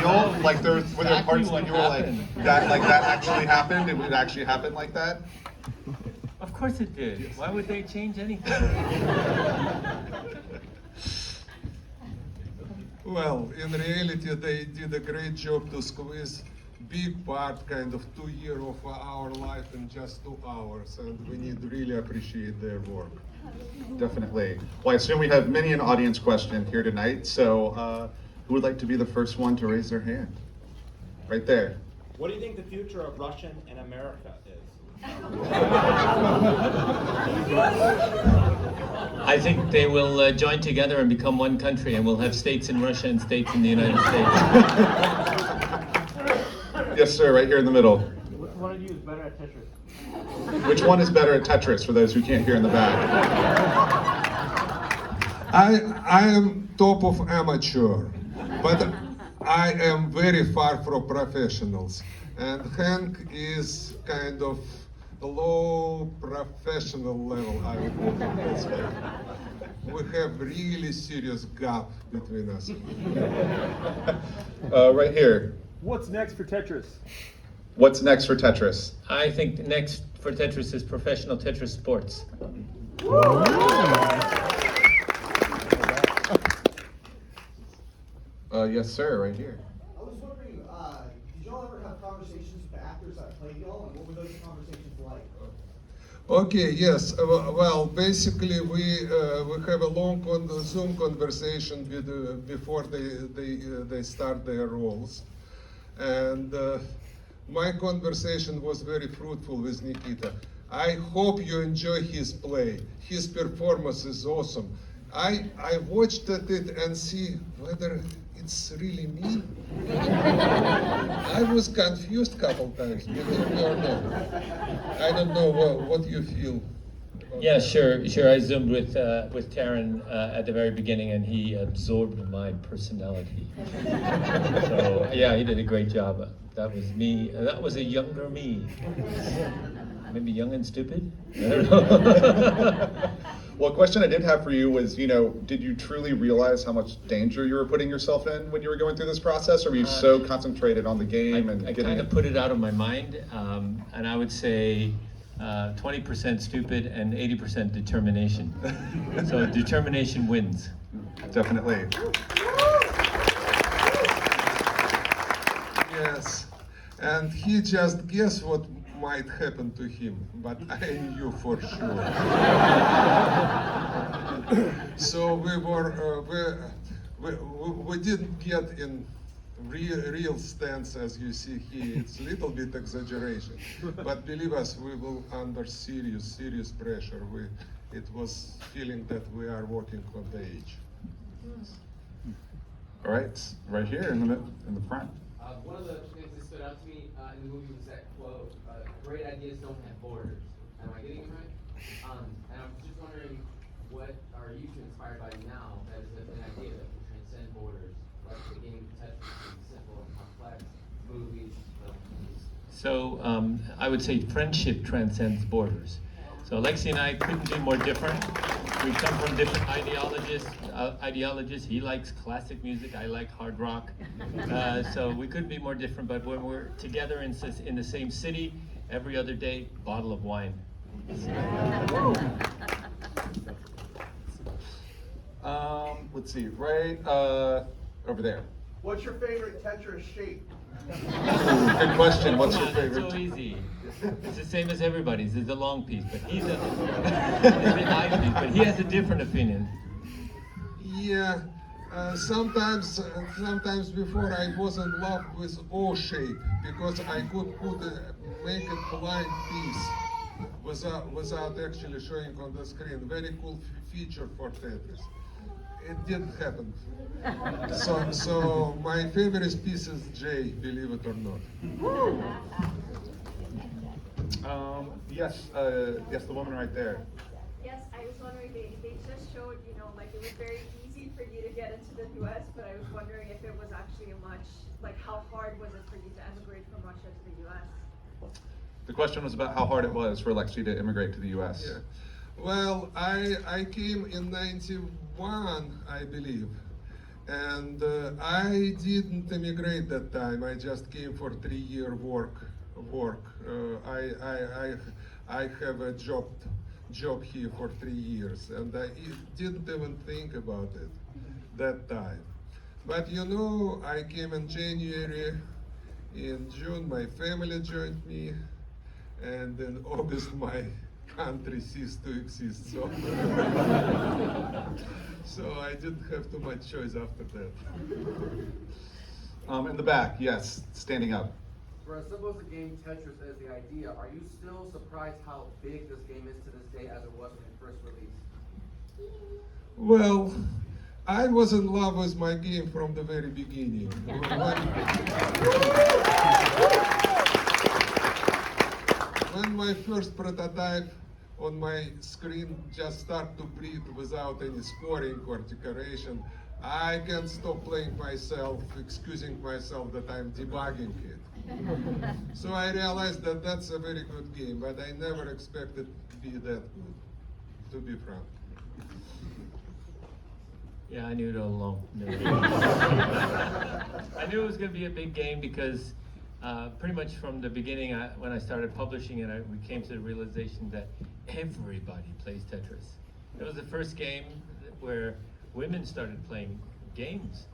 real? Like were there parts when you were like that actually happened? It would actually happen like that? Of course it did. Why would they change anything? Well, in reality, they did a great job to squeeze big part, kind of 2 years of our life in just 2 hours, and we need to really appreciate their work. Definitely. Well, I assume we have many an audience question here tonight, so who would like to be the first one to raise their hand? Right there. What do you think the future of Russian and America is? I think they will join together and become one country, and we'll have states in Russia and states in the United States. Yes, sir, right here in the middle. Which one of you is better at Tetris? Which one is better at Tetris, for those who can't hear in the back? I am top of amateur, but I am very far from professionals. And Hank is kind of low professional level, I would put it this way. We have really serious gap between us. Right here. What's next for Tetris? What's next for Tetris? I think next for Tetris is professional Tetris sports. Yes, sir, right here. I was wondering, did y'all ever have conversations with the actors that played y'all, and what were those conversations like? Okay, yes. Well, basically, we have a long Zoom conversation with, before they start their roles, and my conversation was very fruitful with Nikita. I hope you enjoy his play. His performance is awesome. I watched it and see whether it's really me. I was confused a couple times, believe me or not. I don't know what you feel. Yeah, sure. I zoomed with Taran at the very beginning, and he absorbed my personality. So yeah, he did a great job. That was me. That was a younger me. Maybe young and stupid. I don't know. Well, a question I did have for you was, did you truly realize how much danger you were putting yourself in when you were going through this process, or were you so concentrated on the game and I getting kind of it? put it out of my mind, and I would say 20% stupid and 80% determination. So determination wins. Definitely. Yes, and he just guessed what might happen to him, but I knew for sure. So we didn't get in real stance as you see here. It's a little bit exaggeration, but believe us, we will under serious pressure. It was feeling that we are working on the edge. All right, right here in the front. One of the things that stood out to me in the movie was that quote, great ideas don't have borders. Am I getting it right? And I'm just wondering, what are you two inspired by now that is an idea that can transcend borders, like the game Tetris is simple and complex, movies, films? So I would say friendship transcends borders. So Alexei and I couldn't be more different. We come from different ideologies. He likes classic music. I like hard rock. So we couldn't be more different. But when we're together in the same city, every other day, bottle of wine. Let's see, right over there. What's your favorite Tetris shape? Good question. What's your It's favorite? so easy. It's the same as everybody's. It's a long piece, but he's a high piece, but he has a different opinion. Yeah, sometimes before I was in love with O shape because I could make a blind piece without actually showing on the screen. Very cool feature for Tetris. It didn't happen. So my favorite piece is J, believe it or not. Yes, the woman right there. Yes, I was wondering, they just showed, like it was very easy for you to get into the US, but I was wondering if it was actually how hard was it for you to emigrate from Russia to the US? The question was about how hard it was for Alexei to immigrate to the U.S. Yeah. Well, I came in '91, I believe, And I didn't immigrate that time. I just came for 3 year work. I have a job here for 3 years, and I didn't even think about it that time. But you know, I came in January. In June, my family joined me, and in August, my country ceased to exist. So, so I didn't have too much choice after that. In the back, yes, standing up. For as simple as the game Tetris as the idea, are you still surprised how big this game is to this day as it was when it first released? Well, I was in love with my game from the very beginning. When my first prototype on my screen just started to breathe without any scoring or decoration, I can't stop playing myself, excusing myself that I'm debugging it. So I realized that that's a very good game, but I never expected to be that good, to be frank. Yeah, I knew it all along. I knew it was going to be a big game because pretty much from the beginning, when I started publishing it, we came to the realization that everybody plays Tetris. It was the first game where women started playing games.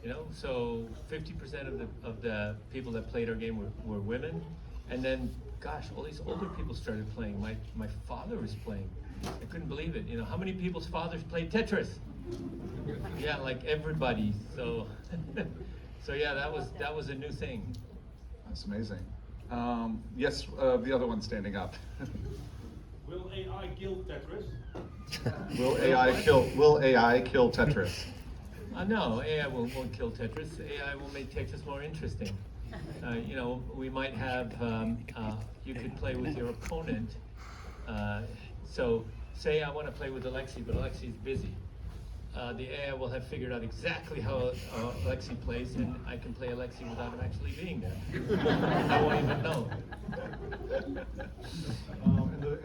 You know, so 50% of the people that played our game were women, and then, gosh, all these older people started playing. My father was playing. I couldn't believe it. You know, how many people's fathers played Tetris? Yeah, like everybody. So, so yeah, that was a new thing. That's amazing. Yes, the other one standing up. Will AI kill Tetris? Will AI kill Tetris? No, AI won't kill Tetris. AI will make Tetris more interesting. You know, we might have, you could play with your opponent. So say I want to play with Alexi, but Alexi's busy. The AI will have figured out exactly how Alexi plays, and I can play Alexi without him actually being there. I won't even know.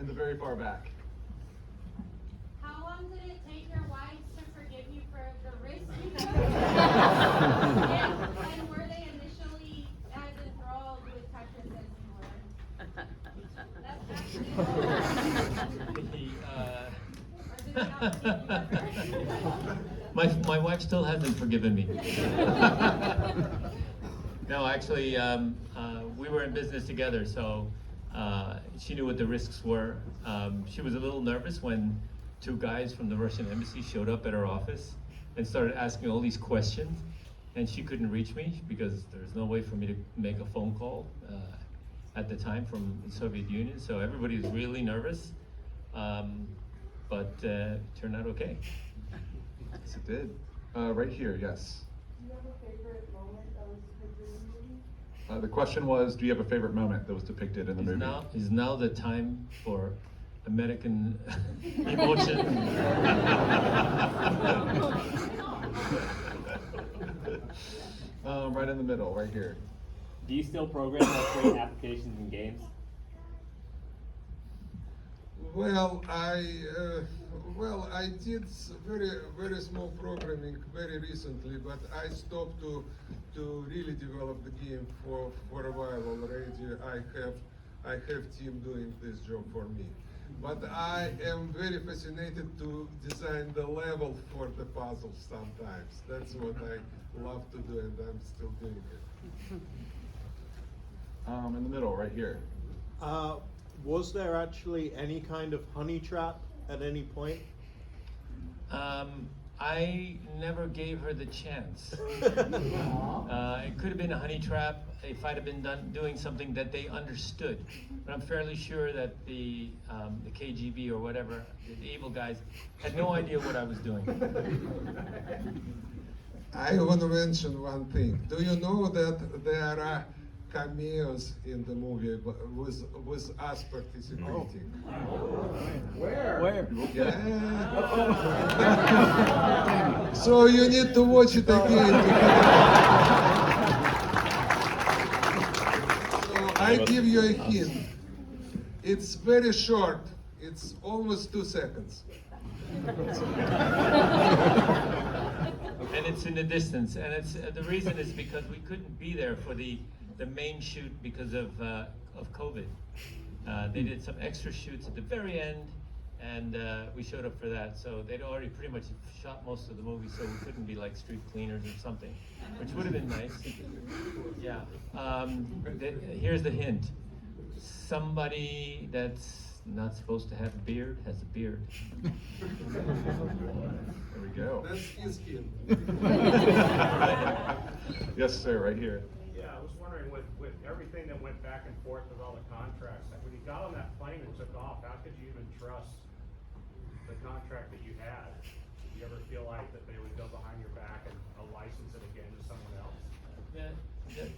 In the very far back. How long did it take your wives to forgive you for the risk you took? And were they initially as enthralled with Tetris as you were? That's actually or did they not forgive you ever? My wife still hasn't forgiven me. No, actually, we were in business together, so she knew what the risks were. She was a little nervous when 2 guys from the Russian embassy showed up at her office and started asking all these questions, and she couldn't reach me because there's no way for me to make a phone call at the time from the Soviet Union, so everybody was really nervous, but it turned out okay. Yes, it did. Right here, yes. Do you have a favorite moment that was depicted in the movie? The question was, do you have a favorite moment that was depicted in the movie? Is now the time for American emotion. Right in the middle, right here. Do you still program or create applications and games? Well, I did very small programming very recently, but I stopped to really develop the game for a while already. I have team doing this job for me, but I am very fascinated to design the level for the puzzles sometimes. That's what I love to do, and I'm still doing it. In the middle, right here. Was there actually any kind of honey trap at any point? I never gave her the chance. It could have been a honey trap if I'd have been doing something that they understood. But I'm fairly sure that the KGB or whatever, the evil guys, had no idea what I was doing. I want to mention one thing. Do you know that there are cameos in the movie with us participating? Where? Yeah. So you need to watch it again. So I give you a hint. It's very short. It's almost 2 seconds. and it's in the distance, and it's the reason is because we couldn't be there for the main shoot because of COVID. They did some extra shoots at the very end, and we showed up for that. So they'd already pretty much shot most of the movie, so we couldn't be like street cleaners or something, which would have been nice. Yeah. Here's the hint: somebody that's not supposed to have a beard has a beard. There we go. That's his kid. Yes, sir, right here. Yeah, I was wondering with everything that went back and forth with all the contracts, when you got on that plane and took off, how could you even trust the contract that you had? Did you ever feel like that they would go behind your back and license it again to someone else?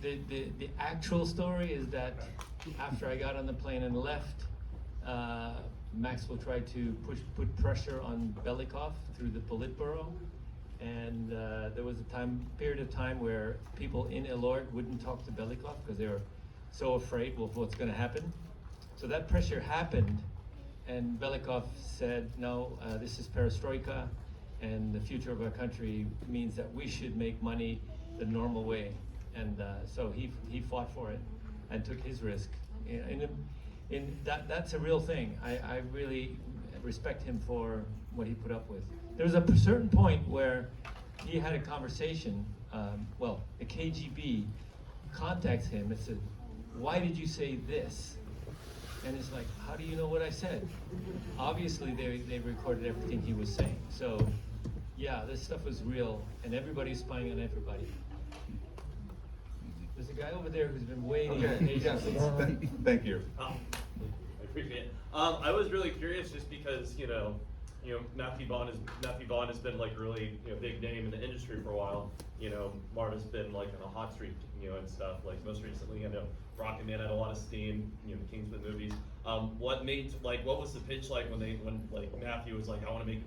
The actual story is that after I got on the plane and left, Maxwell tried to put pressure on Belikov through the Politburo, and there was a period of time where people in Elord wouldn't talk to Belikov because they were so afraid of what's going to happen. So that pressure happened, and Belikov said, no, this is perestroika, and the future of our country means that we should make money the normal way. And so he fought for it and took his risk. That's a real thing. I really respect him for what he put up with. There was a certain point where he had a conversation, the KGB contacts him and said, why did you say this? And it's like, how do you know what I said? Obviously they recorded everything he was saying. So yeah, this stuff was real, and everybody's spying on everybody. There's a guy over there who's been waiting patiently. Thank you. I appreciate it. I was really curious just because, Matthew Vaughn has been like really, big name in the industry for a while. Marva's been like on a hot streak, and stuff. Like most recently, I know Rocket Man had a lot of steam, the Kingsman movies. What was the pitch like when Matthew was like, I want to make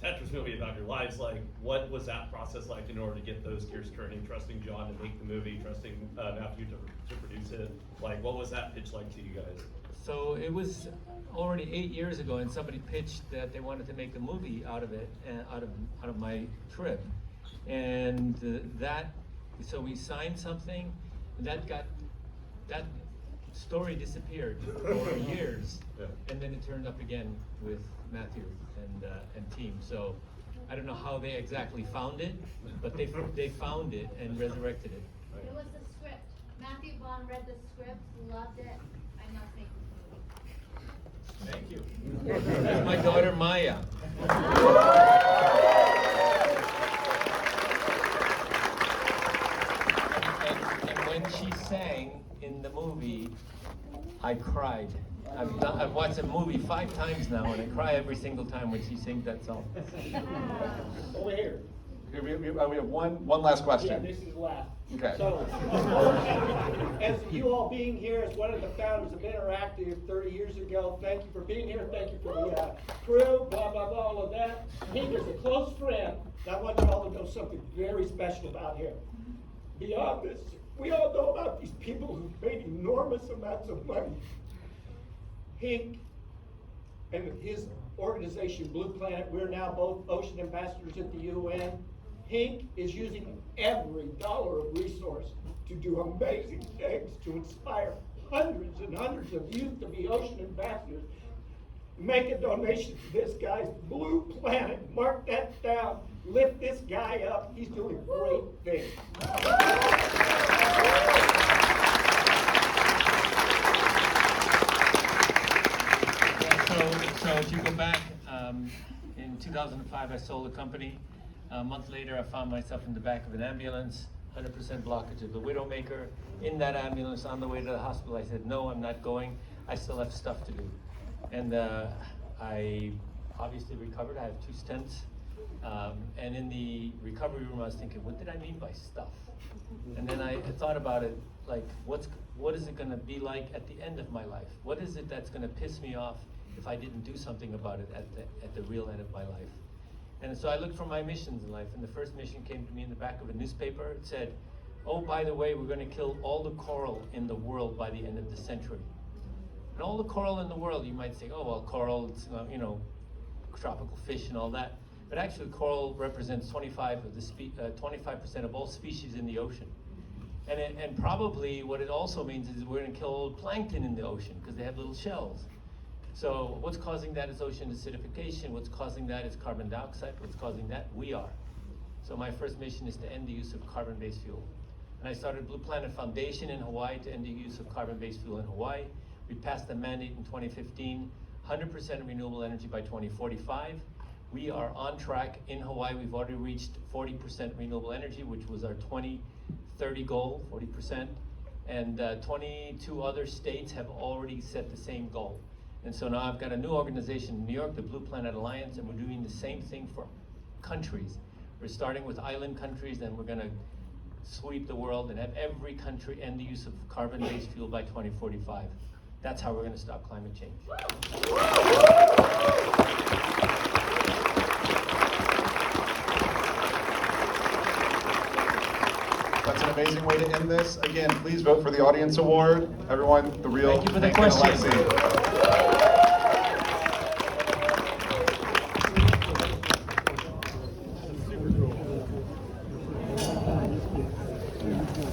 a Tetris movie about your lives? Like, what was that process like in order to get those gears turning, trusting John to make the movie, trusting Matthew to produce it? Like, what was that pitch like to you guys? So it was already 8 years ago, and somebody pitched that they wanted to make a movie out of it, out of my trip, and so we signed something, and that story disappeared for years, and then it turned up again with Matthew and team. So I don't know how they exactly found it, but they found it and resurrected it. It was the script. Matthew Vaughn read the script, loved it. I must make the movie. Thank you. That's my daughter Maya. And when she sang in the movie, I cried. I've watched the movie 5 times now, and I cry every single time when she sings that song. Over here. We have one last question. Yeah, this is last. Okay. So, as you all being here as one of the founders of Interactive 30 years ago, thank you for being here. Thank you for the crew, blah, blah, blah, all of that. He was a close friend. And I want you all to know something very special about him. Beyond this, we all know about these people who've made enormous amounts of money. Hink and his organization, Blue Planet, we're now both ocean ambassadors at the UN. Hink is using every dollar of resource to do amazing things to inspire hundreds and hundreds of youth to be ocean ambassadors. Make a donation to this guy's Blue Planet. Mark that down. Lift this guy up. He's doing great things. So if you go back, in 2005 I sold the company. A month later I found myself in the back of an ambulance, 100% blockage of the Widowmaker. In that ambulance on the way to the hospital I said, no, I'm not going. I still have stuff to do. And I obviously recovered. I have 2 stents. And in the recovery room I was thinking, what did I mean by stuff? And then I thought about it, like what is it gonna be like at the end of my life? What is it that's gonna piss me off if I didn't do something about it at the real end of my life? And so I looked for my missions in life, and the first mission came to me in the back of a newspaper. It said, oh, by the way, we're gonna kill all the coral in the world by the end of the century. And all the coral in the world, you might say, oh, well, coral, it's, tropical fish and all that. But actually, coral represents 25% of all species in the ocean. And probably what it also means is we're going to kill plankton in the ocean because they have little shells. So what's causing that is ocean acidification. What's causing that is carbon dioxide. What's causing that? We are. So my first mission is to end the use of carbon-based fuel. And I started Blue Planet Foundation in Hawaii to end the use of carbon-based fuel in Hawaii. We passed the mandate in 2015, 100% renewable energy by 2045. We are on track in Hawaii. We've already reached 40% renewable energy, which was our 2030 goal, 40%. And 22 other states have already set the same goal. And so now I've got a new organization in New York, the Blue Planet Alliance, and we're doing the same thing for countries. We're starting with island countries, and we're going to sweep the world and have every country end the use of carbon-based fuel by 2045. That's how we're going to stop climate change. That's an amazing way to end this. Again, please vote for the Audience Award. Everyone, the real Thank you for the Nathan and question. Alexi.